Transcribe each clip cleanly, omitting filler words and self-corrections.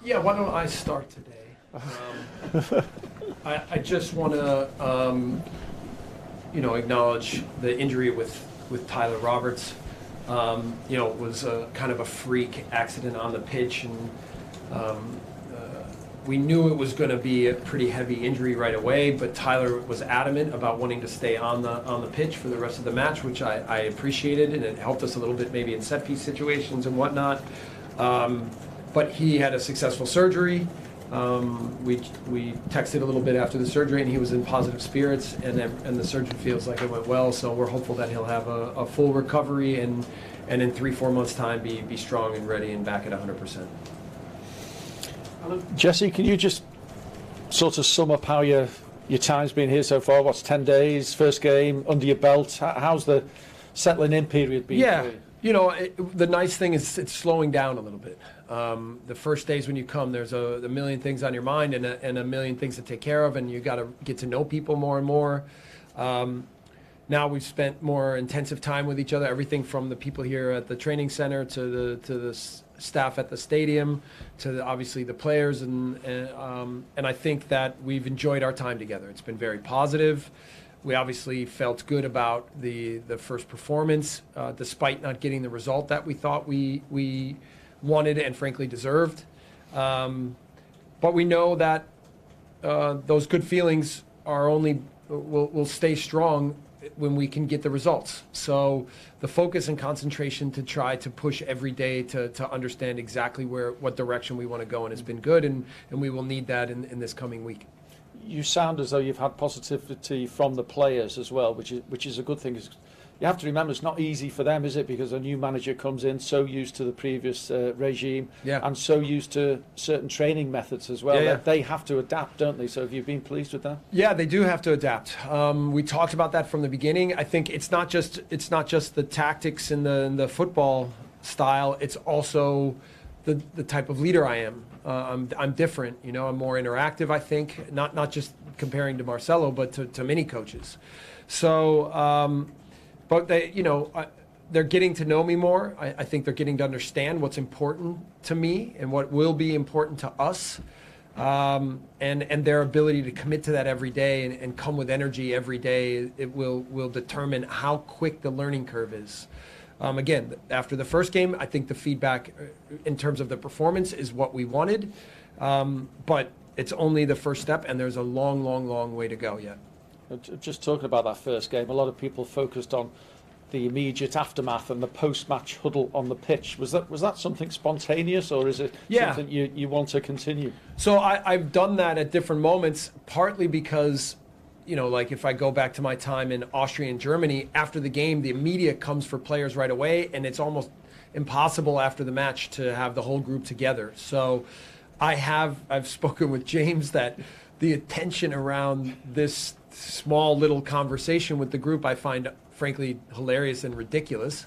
Yeah, why don't I start today? I just want to, acknowledge the injury with Tyler Roberts. It was a kind of a freak accident on the pitch, and we knew it was going to be a pretty heavy injury right away, but Tyler was adamant about wanting to stay on the pitch for the rest of the match, which I appreciated, and it helped us a little bit maybe in set-piece situations and whatnot. But he had a successful surgery. We texted a little bit after the surgery, and he was in positive spirits, and the surgeon feels like it went well, so we're hopeful that he'll have a full recovery and in 3-4 months' time be strong and ready and back at 100%. Jesse, can you just sort of sum up how your time's been here so far? What's 10 days, first game under your belt? How's the settling in period been? Yeah, the nice thing is it's slowing down a little bit. The first days when you come, there's a million things on your mind and a million things to take care of, and you got to get to know people more and more. Now we've spent more intensive time with each other, everything from the people here at the training center to the staff at the stadium, to obviously the players, and I think that we've enjoyed our time together. It's been very positive. We obviously felt good about the first performance, despite not getting the result that we thought we wanted and frankly deserved. But we know that those good feelings are will stay strong when we can get the results. So the focus and concentration to try to push every day to understand exactly what direction we want to go in has been good, and we will need that in this coming week. You sound as though you've had positivity from the players as well, which is a good thing. You have to remember it's not easy for them, is it? Because a new manager comes in so used to the previous regime, and so used to certain training methods as well. They have to adapt, don't they? So have you been pleased with that? Yeah, they do have to adapt. We talked about that from the beginning. I think it's not just the tactics and the football style. It's also the type of leader I am. I'm different. I'm more interactive. I think not just comparing to Marcelo, but to many coaches. So. But they're getting to know me more. I think they're getting to understand what's important to me and what will be important to us, and their ability to commit to that every day and come with energy every day. It will determine how quick the learning curve is. Again, after the first game, I think the feedback in terms of the performance is what we wanted, but it's only the first step, and there's a long, long, long way to go yet. Just talking about that first game, a lot of people focused on the immediate aftermath and the post-match huddle on the pitch. Was that something spontaneous, or is it something you want to continue? So I've done that at different moments, partly because, like if I go back to my time in Austria and Germany, after the game, the media comes for players right away, and it's almost impossible after the match to have the whole group together. So I've spoken with James that the attention around this small little conversation with the group I find frankly hilarious and ridiculous,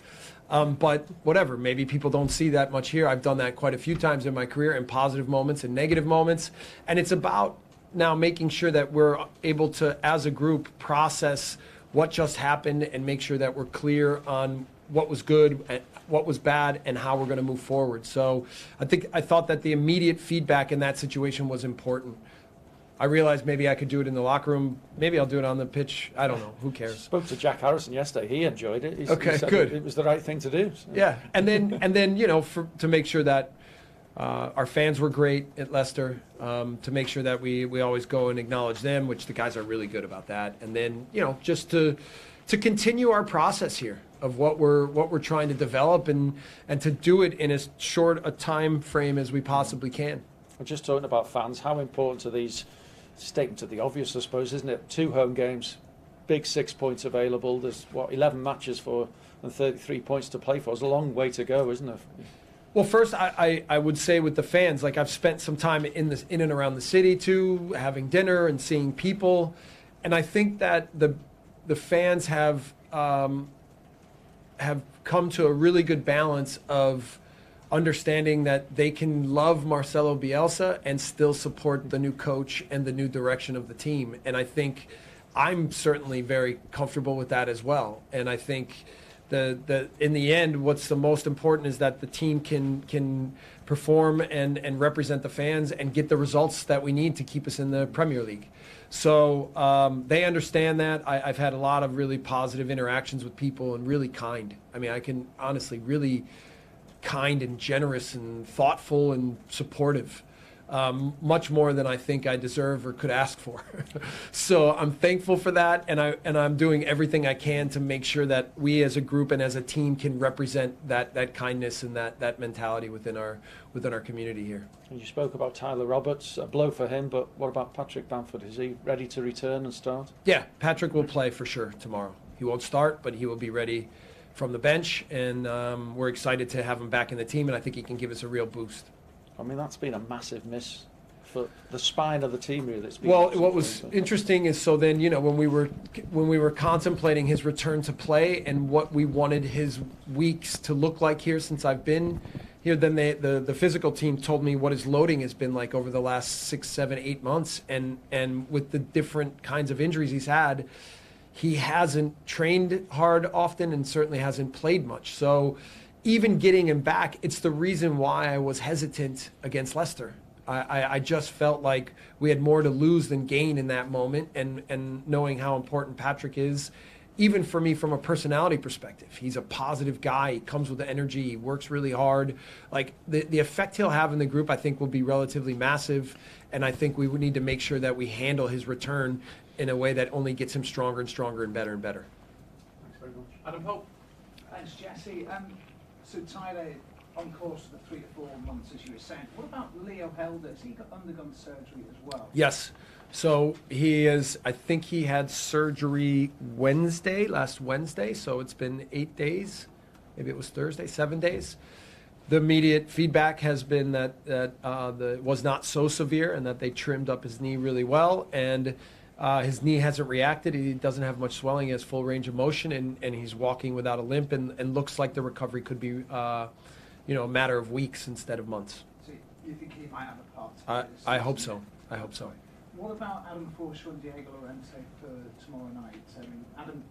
but whatever, maybe people don't see that much here. I've done that quite a few times in my career, in positive moments and negative moments, and it's about now making sure that we're able to, as a group, process what just happened and make sure that we're clear on what was good and what was bad and how we're going to move forward. So I thought that the immediate feedback in that situation was important. I realized maybe I could do it in the locker room. Maybe I'll do it on the pitch. I don't know. Who cares? Spoke to Jack Harrison yesterday. He enjoyed it. He said good. It was the right thing to do. So. Yeah, and then to make sure that our fans were great at Leicester, to make sure that we always go and acknowledge them, which the guys are really good about that. And then just to continue our process here of what we're trying to develop and to do it in as short a time frame as we possibly can. I'm just talking about fans. How important are these? Statement to the obvious, I suppose, isn't it? 2 home games, big 6 points available. There's 11 matches for and 33 points to play for. It's a long way to go, isn't it? Well, first, I would say with the fans, like I've spent some time in and around the city too, having dinner and seeing people, and I think that the fans have come to a really good balance of understanding that they can love Marcelo Bielsa and still support the new coach and the new direction of the team. And I think I'm certainly very comfortable with that as well. And I think in the end, what's the most important is that the team can perform and represent the fans and get the results that we need to keep us in the Premier League. So they understand that. I've had a lot of really positive interactions with people and really kind. I mean, I can honestly really kind and generous and thoughtful and supportive. Much more than I think I deserve or could ask for. So I'm thankful for that, and I'm doing everything I can to make sure that we as a group and as a team can represent that kindness and that mentality within our community here. And you spoke about Tyler Roberts, a blow for him, but what about Patrick Bamford? Is he ready to return and start? Yeah, Patrick will play for sure tomorrow. He won't start, but he will be ready from the bench, and we're excited to have him back in the team, and I think he can give us a real boost. I mean, that's been a massive miss for the spine of the team, really. It's been what was interesting is, so then, when we were contemplating his return to play and what we wanted his weeks to look like here since I've been here, then the physical team told me what his loading has been like over the last 6, 7, 8 months, and with the different kinds of injuries he's had, he hasn't trained hard often and certainly hasn't played much. So even getting him back, it's the reason why I was hesitant against Leicester. I just felt like we had more to lose than gain in that moment, and knowing how important Patrick is, even for me from a personality perspective. He's a positive guy. He comes with the energy. He works really hard. Like the effect he'll have in the group, I think, will be relatively massive, and I think we would need to make sure that we handle his return in a way that only gets him stronger and stronger and better and better. Thanks very much. Adam Pope. Thanks, Jesse. So Tyler, on course for the 3 to 4 months, as you were saying. What about Leo Helder? Has he undergone surgery as well? Yes. So he is, I think he had surgery last Wednesday. So it's been 8 days. Maybe it was Thursday, 7 days. The immediate feedback has been that was not so severe and that they trimmed up his knee really well. And his knee hasn't reacted. He doesn't have much swelling. He has full range of motion, and he's walking without a limp, and looks like the recovery could be, a matter of weeks instead of months. So you think he might have a part to play this I season? hope so. I hope so. What about Adam Forshaw and Diego Llorente for tomorrow night? I mean, Adam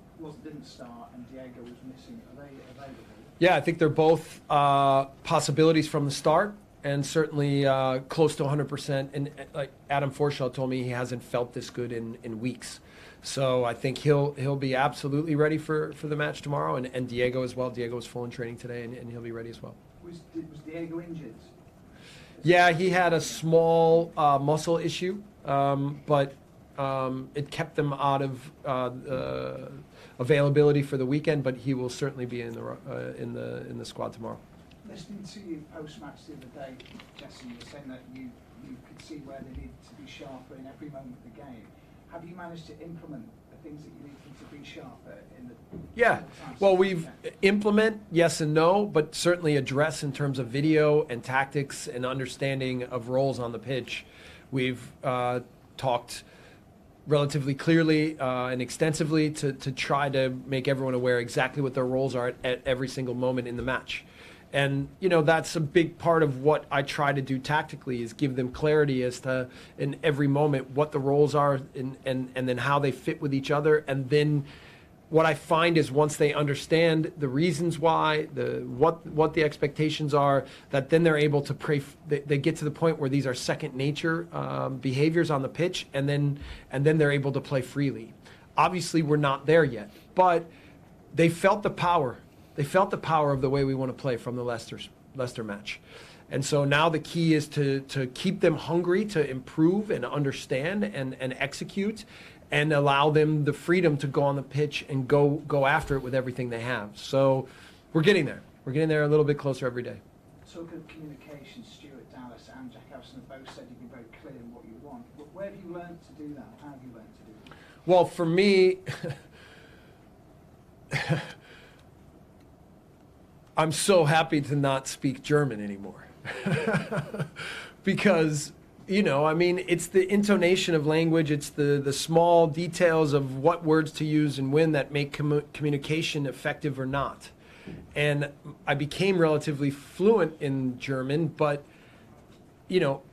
didn't start, and Diego was missing. Are they available? Yeah, I think they're both possibilities from the start. And certainly close to 100%. And like Adam Forshaw told me, he hasn't felt this good in weeks. So I think he'll be absolutely ready for the match tomorrow. And Diego as well. Diego was full in training today, and he'll be ready as well. Was Diego injured? Yeah, he had a small muscle issue, but it kept him out of availability for the weekend. But he will certainly be in the squad tomorrow. Listening to you post-match the other day, Jesse, you were saying that you could see where they needed to be sharper in every moment of the game. Have you managed to implement the things that you need them to be sharper in the... Yeah, well, we've implement, yes and no, but certainly address in terms of video and tactics and understanding of roles on the pitch. We've talked relatively clearly and extensively to try to make everyone aware exactly what their roles are at every single moment in the match. And, that's a big part of what I try to do tactically, is give them clarity as to, in every moment, what the roles are and then how they fit with each other. And then what I find is once they understand the reasons why, what the expectations are, that then they're able to pray. They get to the point where these are second nature behaviors on the pitch, and then they're able to play freely. Obviously, we're not there yet, but they felt the power. They felt the power of the way we want to play from the Leicester match. And so now the key is to keep them hungry to improve and understand and execute, and allow them the freedom to go on the pitch and go after it with everything they have. So we're getting there. We're getting there a little bit closer every day. Talk of communication, Stuart Dallas and Jack Harrison have both said you've been very clear in what you want. Where have you learned to do that? How have you learned to do that? Well, for me... I'm so happy to not speak German anymore because, it's the intonation of language. It's the small details of what words to use and when that make communication effective or not. And I became relatively fluent in German, but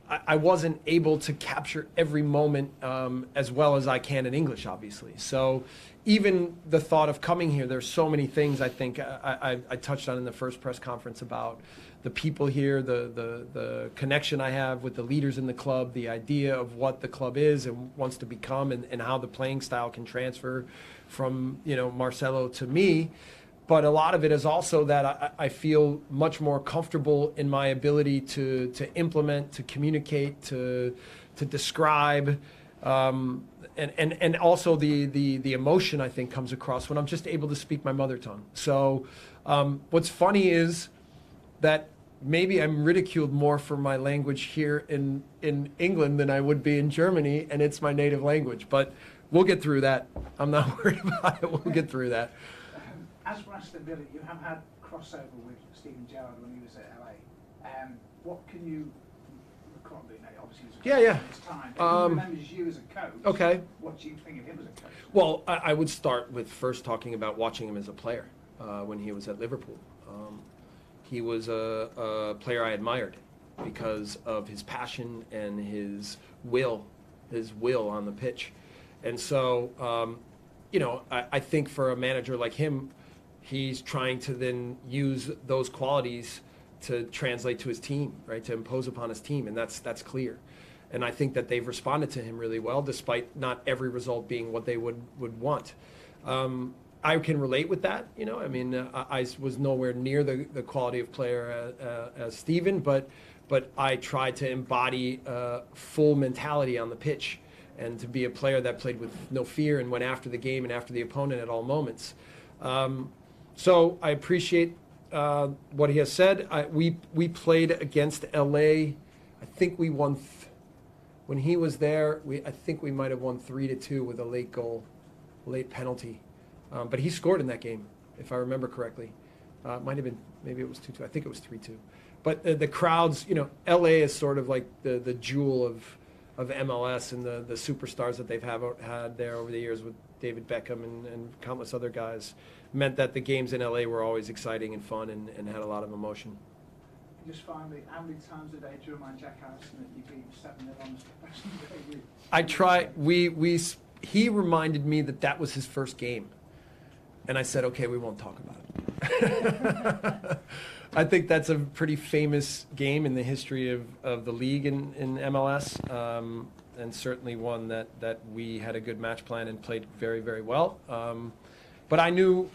I wasn't able to capture every moment as well as I can in English, obviously. So even the thought of coming here, there's so many things I think I touched on in the first press conference about the people here, the connection I have with the leaders in the club, the idea of what the club is and wants to become, and how the playing style can transfer from, Marcelo to me. But a lot of it is also that I feel much more comfortable in my ability to implement, to communicate, to describe, and also the emotion I think comes across when I'm just able to speak my mother tongue. So what's funny is that maybe I'm ridiculed more for my language here in England than I would be in Germany, and it's my native language. But we'll get through that. I'm not worried about it. We'll get through that. As for Aston Villa, you have had crossover with Steven Gerrard when he was at LA. What can you recall? Obviously, he was a coach at his time. But he remembers you as a coach. Okay. What do you think of him as a coach? Well, I would start with first talking about watching him as a player when he was at Liverpool. He was a player I admired because of his passion and his will on the pitch. And so, I think for a manager like him, he's trying to then use those qualities to translate to his team, right? To impose upon his team, and that's clear. And I think that they've responded to him really well, despite not every result being what they would want. I can relate with that, I was nowhere near the quality of player as Steven, but I tried to embody full mentality on the pitch and to be a player that played with no fear and went after the game and after the opponent at all moments. So I appreciate what he has said. We played against LA. I think we won when he was there. I think we might have won 3-2 with a late penalty. But he scored in that game, if I remember correctly. It might have been, maybe it was 2-2. I think it was 3-2. But the crowds, LA is sort of like the jewel of MLS and the superstars that they've had there over the years with David Beckham and countless other guys, meant that the games in LA were always exciting and fun and had a lot of emotion. Just finally, how many times a day do you remind Jack Harrison that you beat 7-0 on his professional debut? I try. He reminded me that was his first game, and I said, okay, we won't talk about it. I think that's a pretty famous game in the history of the league in MLS, and certainly one that we had a good match plan and played very, very well. But I knew,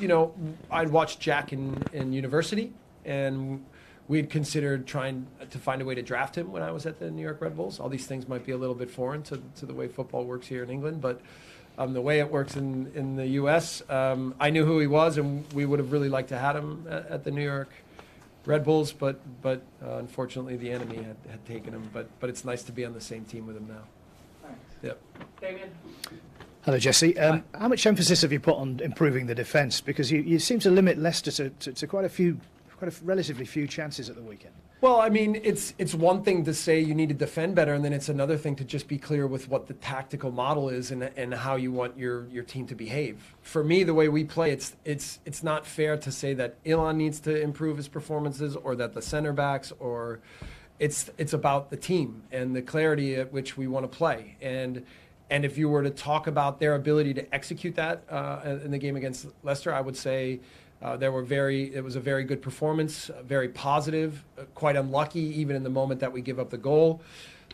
I'd watched Jack in university, and we had considered trying to find a way to draft him when I was at the New York Red Bulls. All these things might be a little bit foreign to the way football works here in England, but the way it works in the U.S., I knew who he was, and we would have really liked to have him at the New York Red Bulls, but unfortunately the enemy had taken him. But it's nice to be on the same team with him now. Thanks. Yep. Damien? Hello, Jesse. How much emphasis have you put on improving the defence? Because you seem to limit Leicester to quite a relatively few chances at the weekend. Well, I mean, it's one thing to say you need to defend better, and then it's another thing to just be clear with what the tactical model is and how you want your team to behave. For me, the way we play, it's not fair to say that Elland needs to improve his performances or that the center backs, or it's about the team and the clarity at which we want to play. And if you were to talk about their ability to execute that in the game against Leicester, I would say it was a very good performance, very positive, quite unlucky even in the moment that we give up the goal.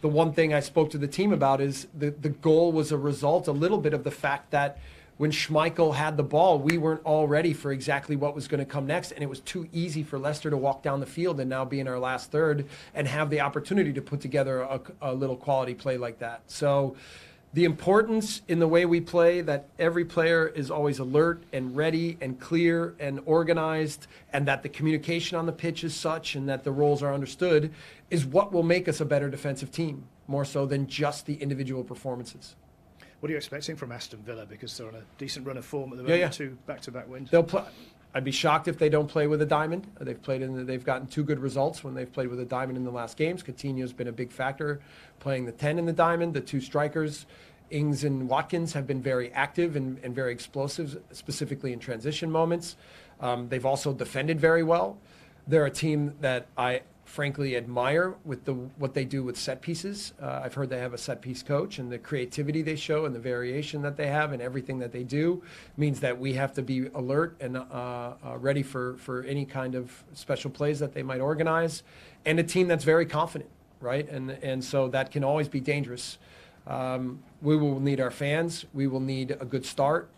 The one thing I spoke to the team about is the goal was a result a little bit of the fact that when Schmeichel had the ball, we weren't all ready for exactly what was going to come next, and it was too easy for Leicester to walk down the field and now be in our last third and have the opportunity to put together a little quality play like that. So the importance in the way we play, that every player is always alert and ready and clear and organized, and that the communication on the pitch is such and that the roles are understood, is what will make us a better defensive team, more so than just the individual performances. What are you expecting from Aston Villa? Because they're on a decent run of form at the moment, 2 back-to-back wins. They'll play. I'd be shocked if they don't play with a diamond. They've gotten 2 good results when they've played with a diamond in the last games. Coutinho's been a big factor playing the 10 in the diamond. The 2 strikers, Ings and Watkins, have been very active and very explosive, specifically in transition moments. They've also defended very well. They're a team that frankly admire with what they do with set pieces. I've heard they have a set piece coach, and the creativity they show and the variation that they have and everything that they do means that we have to be alert and ready for any kind of special plays that they might organize, and a team that's very confident, right? And so that can always be dangerous. We will need our fans. We will need a good start.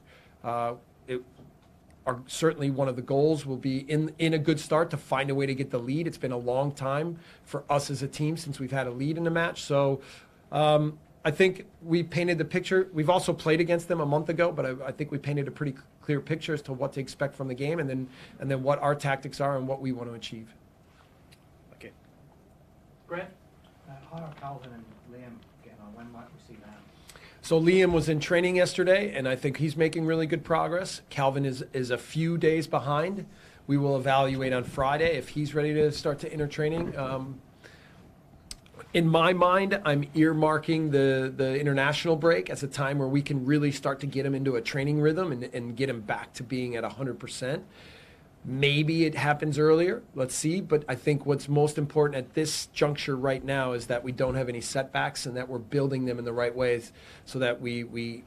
Certainly one of the goals will be in a good start to find a way to get the lead. It's been a long time for us as a team since we've had a lead in a match. So I think we painted the picture. We've also played against them a month ago, but I think we painted a pretty clear picture as to what to expect from the game, and then what our tactics are and what we want to achieve. Okay. Brett? How are Calvin and Liam getting on? When might we see them? So Liam was in training yesterday, and I think he's making really good progress. Calvin is a few days behind. We will evaluate on Friday if he's ready to start to enter training. In my mind, I'm earmarking the international break as a time where we can really start to get him into a training rhythm and get him back to being at 100%. Maybe it happens earlier. Let's see. But I think what's most important at this juncture right now is that we don't have any setbacks and that we're building them in the right ways so that the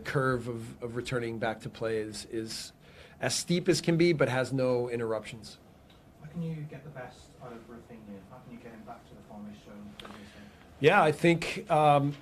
curve of returning back to play is as steep as can be, but has no interruptions. How can you get the best out of Rafinha? How can you get him back to the form he's shown previously? Yeah, I think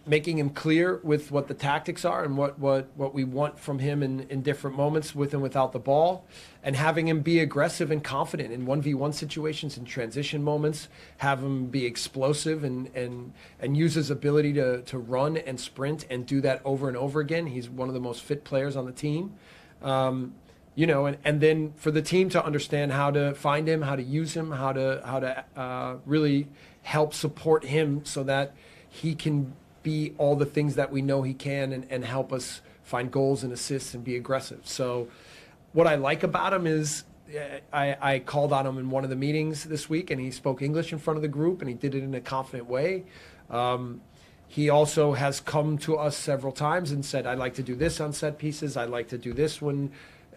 making him clear with what the tactics are and what we want from him in different moments with and without the ball, and having him be aggressive and confident in 1v1 situations and transition moments, have him be explosive and use his ability to run and sprint and do that over and over again. He's one of the most fit players on the team. And then for the team to understand how to find him, how to use him, how to really help support him so that he can be all the things that we know he can and help us find goals and assists and be aggressive. So what I like about him is I called on him in one of the meetings this week, and he spoke English in front of the group, and he did it in a confident way. He also has come to us several times and said, I'd like to do this on set pieces. I'd like to do this when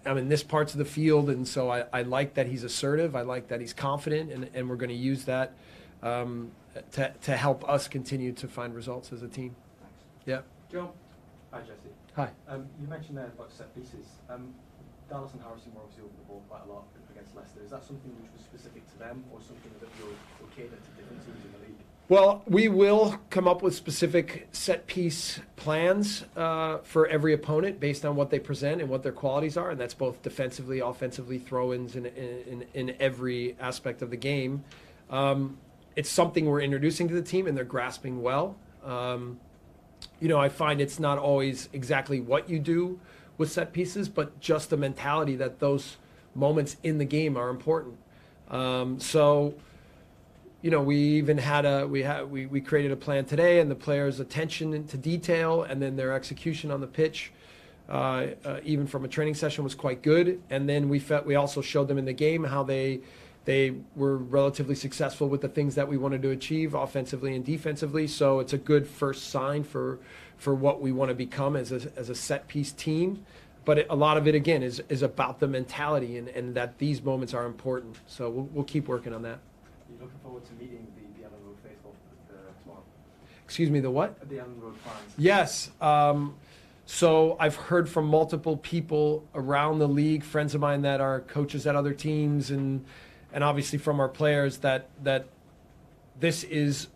I'm in this parts of the field. And so I like that he's assertive. I like that he's confident, and we're going to use that to help us continue to find results as a team. Thanks. Yeah. Joe. Hi, Jesse. Hi. You mentioned there about set pieces. Dallas and Harrison were obviously over the ball quite a lot against Leicester. Is that something which was specific to them, or something that you'll cater to different teams in the league? Well, we will come up with specific set piece plans for every opponent based on what they present and what their qualities are, and that's both defensively, offensively, throw-ins in every aspect of the game. It's something we're introducing to the team, and they're grasping well. I find it's not always exactly what you do with set pieces, but just the mentality that those moments in the game are important. We even had we created a plan today, and the players' attention to detail and then their execution on the pitch, even from a training session, was quite good. And then we also showed them in the game how they were relatively successful with the things that we wanted to achieve offensively and defensively. So it's a good first sign for what we want to become as a set piece team. But a lot of it, again, is about the mentality and that these moments are important. So we'll keep working on that. You're looking forward to meeting the Elland Road faithful tomorrow? Excuse me, the what? The Elland Road fans. Yes. So I've heard from multiple people around the league, friends of mine that are coaches at other teams, and obviously from our players that this is,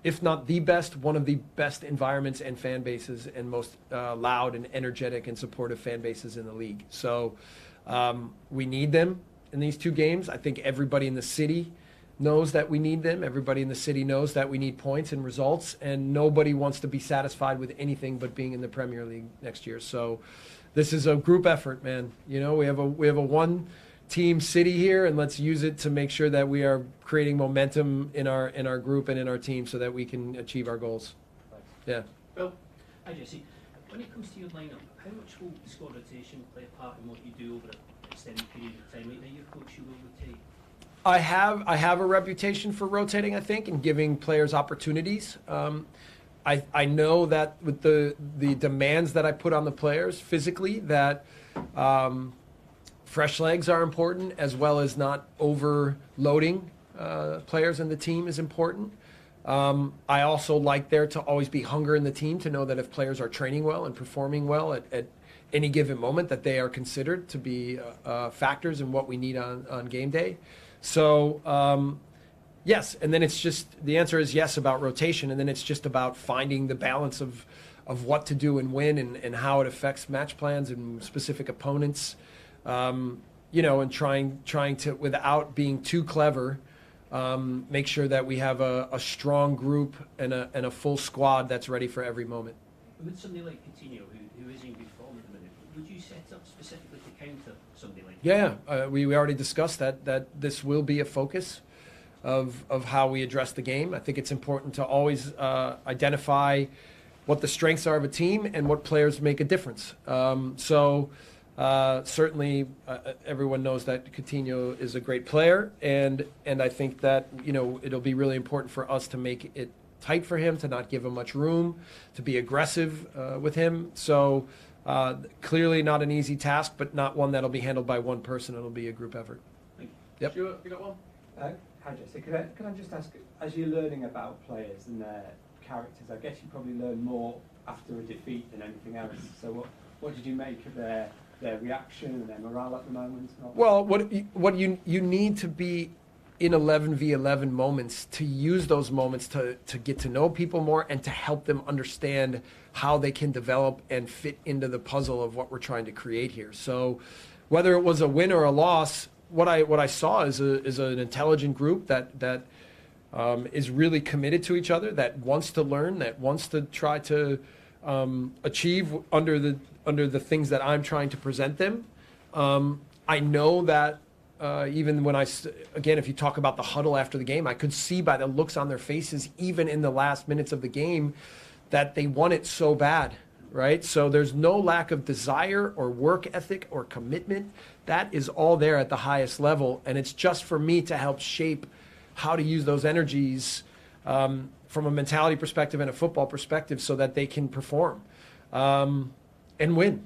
if not the best, one of the best environments and fan bases and most loud and energetic and supportive fan bases in the league. So we need them in these two games. I think everybody in the city knows that we need them. Everybody in the city knows that we need points and results, and nobody wants to be satisfied with anything but being in the Premier League next year. So this is a group effort, man. We have a one team city here, and let's use it to make sure that we are creating momentum in our group and in our team so that we can achieve our goals. Thanks. Yeah. Well, hi Jesse. When it comes to your lineup, how much will squad rotation play a part in what you do over an extended period of time? Like now your coach, you will rotate. I have a reputation for rotating, I think, and giving players opportunities. I know that with the demands that I put on the players physically, that fresh legs are important, as well as not overloading players in the team is important. I also like there to always be hunger in the team to know that if players are training well and performing well at any given moment, that they are considered to be factors in what we need on game day. So, yes, and then it's just, the answer is yes about rotation, and then it's just about finding the balance of what to do and when and how it affects match plans and specific opponents, and trying to, without being too clever, make sure that we have a strong group and a full squad that's ready for every moment. With somebody like Coutinho, who is in good form at the minute, would you set up specifically to counter somebody like Yeah, we already discussed that this will be a focus of how we address the game. I think it's important to always identify what the strengths are of a team and what players make a difference. Certainly, everyone knows that Coutinho is a great player, and I think that it'll be really important for us to make it tight for him, to not give him much room, to be aggressive with him. So clearly not an easy task, but not one that'll be handled by one person. It'll be a group effort. Thank you. Yep. Stuart, you got one? Hi Jesse, can I just ask, as you're learning about players and their characters, I guess you probably learn more after a defeat than anything else. So what did you make of their reaction and their morale at the moment? Well, what you need to be in 11v11 moments, to use those moments to get to know people more and to help them understand how they can develop and fit into the puzzle of what we're trying to create here. So whether it was a win or a loss, what I saw is an intelligent group that is really committed to each other, that wants to learn, that wants to try to achieve under the things that I'm trying to present them. I know that even when again, if you talk about the huddle after the game, I could see by the looks on their faces, even in the last minutes of the game, that they want it so bad, right? So there's no lack of desire or work ethic or commitment. That is all there at the highest level, and it's just for me to help shape how to use those energies from a mentality perspective and a football perspective so that they can perform and win,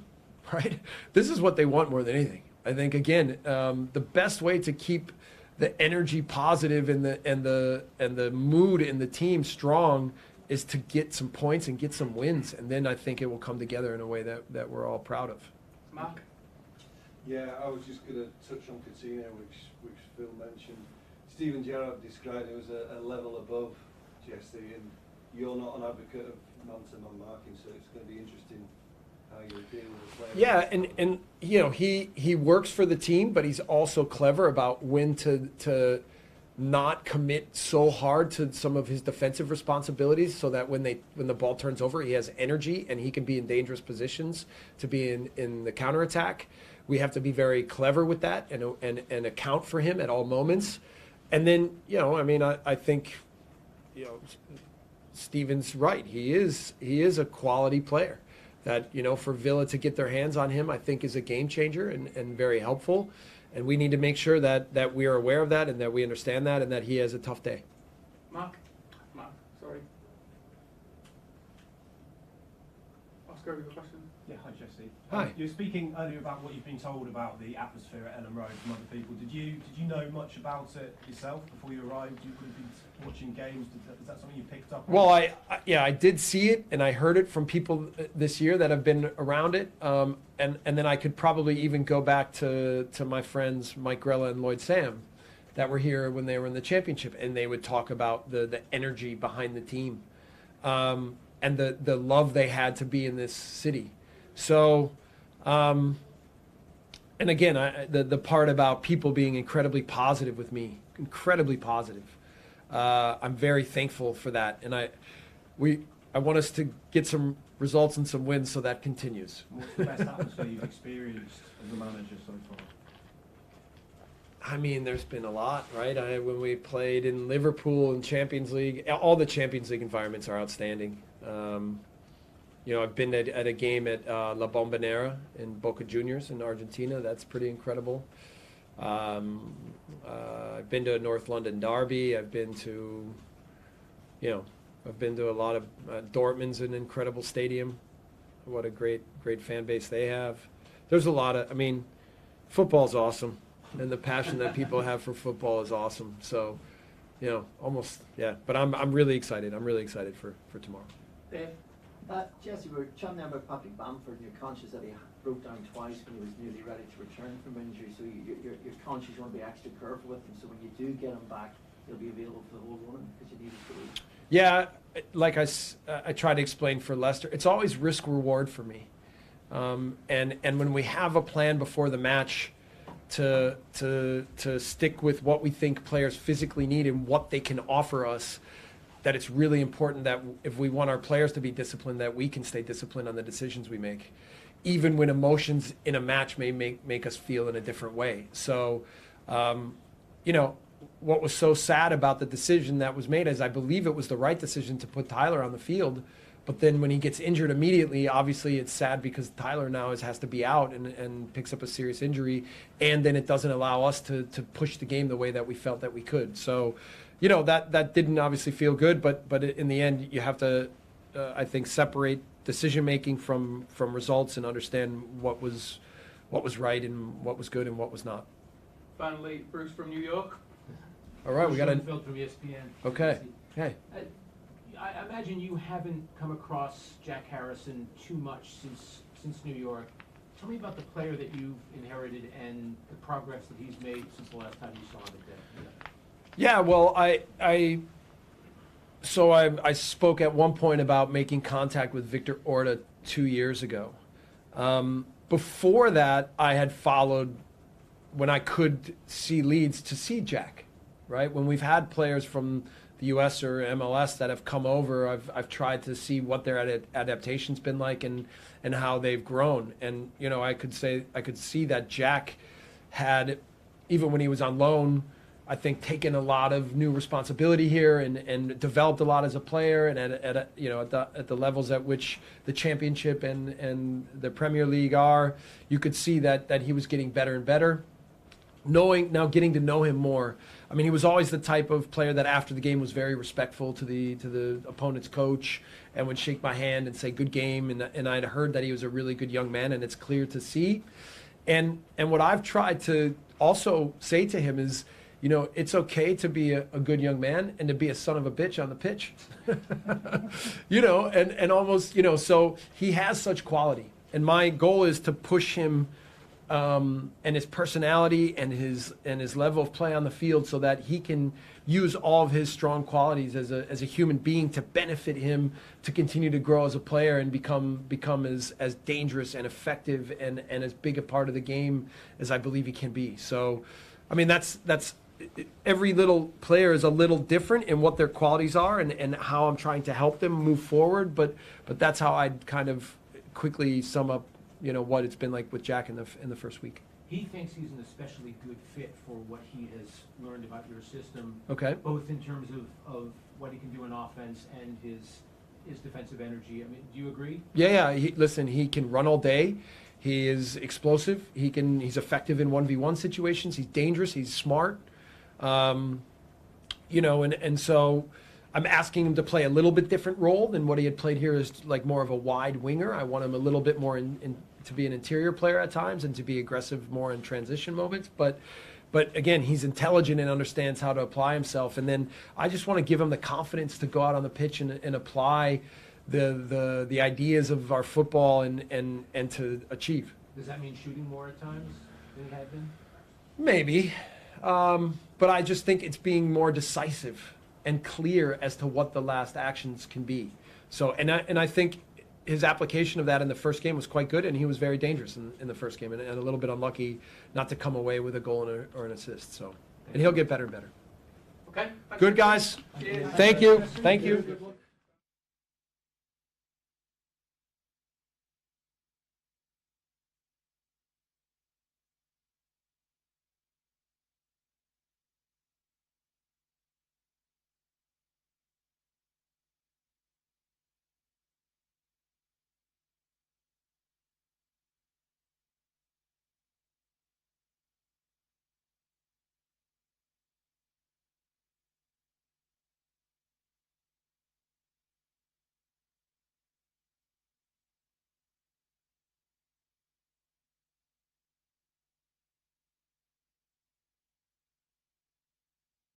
right? This is what they want more than anything. I think, again, the best way to keep the energy positive and the mood in the team strong is to get some points and get some wins, and then I think it will come together in a way that we're all proud of. Mark? Yeah, I was just going to touch on Coutinho, which Phil mentioned. Stephen Gerrard described it as a level above Jesse, and you're not an advocate of man-to-man marking, so it's going to be interesting how you deal with the player. Yeah, and he works for the team, but he's also clever about when to not commit so hard to some of his defensive responsibilities, so that when the ball turns over, he has energy and he can be in dangerous positions to be in the counterattack. We have to be very clever with that and account for him at all moments. And then, I think, Steven's right. He is a quality player that, for Villa to get their hands on him, I think is a game changer and very helpful. And we need to make sure that we are aware of that and that we understand that and that he has a tough day. Mark, sorry. Oscar, have you got a question? Yeah, hi Jesse. Hi. You were speaking earlier about what you've been told about the atmosphere at Elland Road from other people. Did you know much about it yourself before you arrived? You could have been watching games. Is that something you picked up on? Well, I did see it and I heard it from people this year that have been around it. And then I could probably even go back to my friends Mike Grella and Lloyd Sam that were here when they were in the championship, and they would talk about the energy behind the team and the love they had to be in this city. So, and again, the part about people being incredibly positive with me, incredibly positive. I'm very thankful for that, and I want us to get some results and some wins so that continues. What's the best atmosphere you've experienced as a manager so far? I mean, there's been a lot, right? When we played in Liverpool in Champions League, all the Champions League environments are outstanding. I've been at a game at La Bombonera in Boca Juniors in Argentina. That's pretty incredible. I've been to a North London derby. I've been to a lot of Dortmund's an incredible stadium. What a great fan base they have. There's a lot of, football's awesome, and the passion that people have for football is awesome. So you know, almost, yeah. But I'm really excited. I'm really excited for tomorrow. Dave? Jesse, we're chatting now about Patrick Bamford, and you're conscious that he broke down twice when he was nearly ready to return from injury, so you're conscious you want to be extra careful with him, so when you do get him back, he'll be available for the whole run because you need him to leave. Yeah, like I try to explain for Leicester, it's always risk-reward for me. And when we have a plan before the match to stick with what we think players physically need and what they can offer us, that it's really important that if we want our players to be disciplined, that we can stay disciplined on the decisions we make, even when emotions in a match may make us feel in a different way. So, you know, what was so sad about the decision that was made is I believe it was the right decision to put Tyler on the field. But then when he gets injured immediately, obviously it's sad because Tyler now has to be out and picks up a serious injury. And then it doesn't allow us to push the game the way that we felt that we could. So, you know, that didn't obviously feel good. But in the end, you have to, I think, separate decision-making from results and understand what was right and what was good and what was not. Finally, Bruce from New York. All right, we got a... Phil from ESPN. Okay. Hey. I imagine you haven't come across Jack Harrison too much since New York. Tell me about the player that you've inherited and the progress that he's made since the last time you saw him today. Yeah, well, I spoke at one point about making contact with Victor Orta 2 years ago. Before that, I had followed when I could see Leeds to see Jack, right? When we've had players from the US or MLS that have come over, I've tried to see what their adaptation's been like and how they've grown. And, you know, I could see that Jack had, even when he was on loan, I think taken a lot of new responsibility here and developed a lot as a player and at the levels at which the Championship and the Premier League are, you could see that he was getting better and better. Getting to know him more. I mean, he was always the type of player that after the game was very respectful to the opponent's coach and would shake my hand and say good game. And I'd heard that he was a really good young man, and it's clear to see. And what I've tried to also say to him is, you know, it's okay to be a good young man and to be a son of a bitch on the pitch. You know, and almost, you know, so he has such quality. And my goal is to push him and his personality and his level of play on the field so that he can use all of his strong qualities as a human being to benefit him to continue to grow as a player and become as dangerous and effective and as big a part of the game as I believe he can be. So, I mean, that's every little player is a little different in what their qualities are and how I'm trying to help them move forward. But that's how I'd kind of quickly sum up, you know, what it's been like with Jack in the first week. He thinks he's an especially good fit for what he has learned about your system. Okay. Both in terms of what he can do in offense and his defensive energy. I mean, do you agree? Yeah. Listen, he can run all day. He is explosive. He's effective in 1v1 situations. He's dangerous. He's smart. You know, and so I'm asking him to play a little bit different role than what he had played here as like more of a wide winger. I want him a little bit more to be an interior player at times and to be aggressive more in transition moments. But again, he's intelligent and understands how to apply himself. And then I just want to give him the confidence to go out on the pitch and apply the ideas of our football and to achieve. Does that mean shooting more at times than it had been? Maybe. But I just think it's being more decisive and clear as to what the last actions can be. So, and I think his application of that in the first game was quite good, and he was very dangerous in the first game, and a little bit unlucky not to come away with a goal or an assist. So, and he'll get better and better. Okay. Good, guys. Thank you.